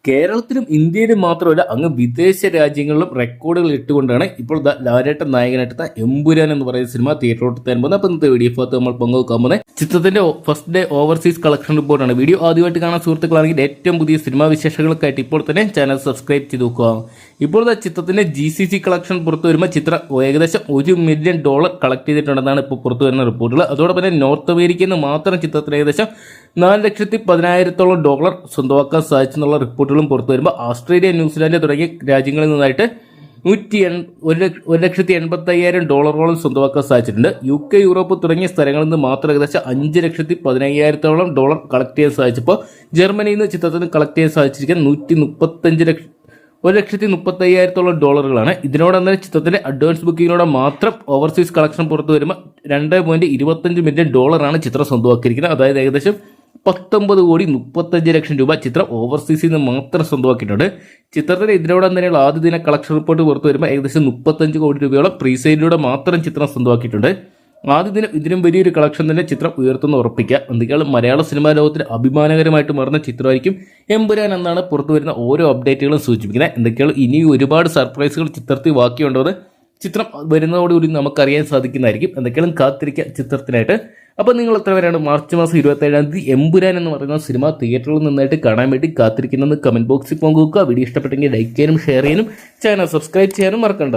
കേരളത്തിലും ഇന്ത്യയിലും മാത്രമല്ല അങ്ങ് വിദേശ രാജ്യങ്ങളിലും റെക്കോർഡുകൾ ഇട്ടുകൊണ്ടാണ് ഇപ്പോൾ ലാലേട്ടൻ നായകനായിട്ട് എമ്പുരാൻ എന്ന് പറയുന്ന സിനിമ തിയേറ്ററിലോട്ട് എത്താൻ പോകുന്നത്. അപ്പോൾ ഇന്നത്തെ വീഡിയോ ഭാഗത്ത് നമ്മൾ പങ്കുവെക്കാൻ പോകുന്നത് ചിത്രത്തിന്റെ ഫസ്റ്റ് ഡേ ഓവർസീസ് കളക്ഷൻ റിപ്പോർട്ടാണ്. വീഡിയോ ആദ്യമായിട്ട് കാണാൻ സുഹൃത്തുക്കളാണെങ്കിൽ ഏറ്റവും പുതിയ സിനിമാ വിശേഷങ്ങൾക്കായിട്ട് ഇപ്പോൾ തന്നെ ചാനൽ സബ്സ്ക്രൈബ് ചെയ്ത് നോക്കുക. ഇപ്പോൾ ചിത്രത്തിന്റെ GCC കളക്ഷൻ പുറത്തു വരുമ്പോൾ ചിത്രം ഏകദേശം $1 മില്യൺ കളക്ട് ചെയ്തിട്ടുണ്ടെന്നാണ് ഇപ്പോൾ പുറത്തു വരുന്ന റിപ്പോർട്ടുകൾ. അതോടൊപ്പം തന്നെ നോർത്ത് അമേരിക്കയിൽ നിന്ന് മാത്രം ചിത്രത്തിന് ഏകദേശം $4,10,000 സ്വന്തമാക്കാൻ സാധിച്ചെന്നുള്ള റിപ്പോർട്ടുകളും പുറത്തു വരുമ്പോൾ ഓസ്ട്രേലിയ, ന്യൂസിലാൻഡ് തുടങ്ങിയ രാജ്യങ്ങളിൽ നിന്നായിട്ട് $1,80,000 സ്വന്തമാക്കാൻ സാധിച്ചിട്ടുണ്ട്. UK, യൂറോപ്പ് തുടങ്ങിയ സ്ഥലങ്ങളിൽ നിന്ന് മാത്രം ഏകദേശം $5,15,000 കളക്ട് ചെയ്യാൻ സാധിച്ചപ്പോൾ ജർമ്മനിയിൽ നിന്ന് ചിത്രത്തിന് കളക്ട് ചെയ്യാൻ സാധിച്ചിരിക്കുന്നത് $1,35,000. ഇതിനോടൊപ്പം ചിത്രത്തിന്റെ അഡ്വാൻസ് ബുക്കിങ്ങിനോടെ മാത്രം ഓവർസീസ് കളക്ഷൻ പുറത്തു വരുമ്പോൾ $2.25 മില്യൺ ചിത്രം സ്വന്തമാക്കിയിരിക്കുന്നത്. അതായത് ഏകദേശം 19,35,00,000 രൂപ ചിത്രം ഓവർസീസിൽ നിന്ന് മാത്രം സ്വന്തമാക്കിയിട്ടുണ്ട്. ചിത്രത്തിന് ഇതിനോടൊപ്പം തന്നെയുള്ള ആദ്യ ദിന കളക്ഷൻ റിപ്പോർട്ട് പുറത്തു വരുമ്പോൾ ഏകദേശം 35 കോടി രൂപയോളം പ്രീസെയിലൂടെ മാത്രം ചിത്രം സ്വന്തമാക്കിയിട്ടുണ്ട്. ആദ്യ ദിനം ഇതിനും വലിയൊരു കളക്ഷൻ തന്നെ ചിത്രം ഉയർത്തുന്ന ഉറപ്പിക്കുക. എന്തൊക്കെയാണ് മലയാള സിനിമാ ലോകത്തിന് അഭിമാനകരമായിട്ട് മാറുന്ന ചിത്രമായിരിക്കും എമ്പുരാൻ എന്നാണ് പുറത്തു വരുന്ന ഓരോ അപ്ഡേറ്റുകളും സൂചിപ്പിക്കുന്നത്. എന്തൊക്കെയാണ് ഇനി ഒരുപാട് സർപ്രൈസുകൾ ചിത്രത്തിൽ ബാക്കിയുണ്ടോയെന്ന് ചിത്രം വരുന്നതോടുകൂടി നമുക്കറിയാൻ സാധിക്കുന്നതായിരിക്കും. എന്തൊക്കെയാണ് കാത്തിരിക്കുക ചിത്രത്തിനായിട്ട്. അപ്പോൾ നിങ്ങൾ എത്ര പേരാണ് മാർച്ച് മാസം 27-ാം തീയതി എമ്പുരാൻ എന്ന് പറയുന്ന സിനിമ തിയേറ്ററിൽ നിന്നായിട്ട് കാണാൻ വേണ്ടി കാത്തിരിക്കുന്നത് കമന്റ് ബോക്സിൽ പങ്കുവെക്കുക. വീഡിയോ ഇഷ്ടപ്പെട്ടെങ്കിൽ ലൈക്ക് ചെയ്യാനും ഷെയർ ചെയ്യാനും ചാനൽ സബ്സ്ക്രൈബ് ചെയ്യാനും മറക്കണ്ട.